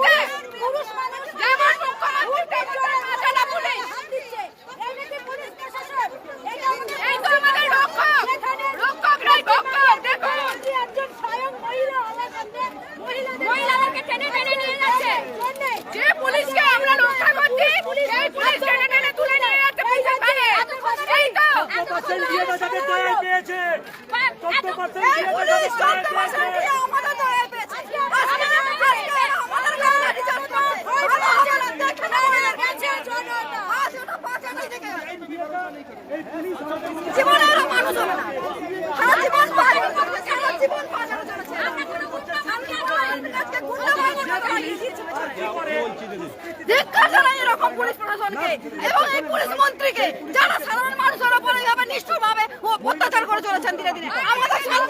আছে যেমন মুখ্যমন্ত্রী তেমন পুলিশ এই তো আমাদের রক্ষকরাই রক্ষক দেখুন মহিলাদেরকে টেনে টেনে নিয়ে যাচ্ছে যে পুলিশকে আমরা রক্ষা করছি সেই পুলিশ টেনে টেনে তুলে নিয়ে যাচ্ছে পিছন থেকে এই তো জীবনের মানুষ হবে না সারা জীবন সারা জীবন ধিক্কার জানাই এরকম পুলিশ প্রশাসনকে এবং এই পুলিশ মন্ত্রীকে যারা সাধারণ মানুষের উপরে নিষ্ঠুরভাবে অত্যাচার করে চলেছেন দিনে দিনে।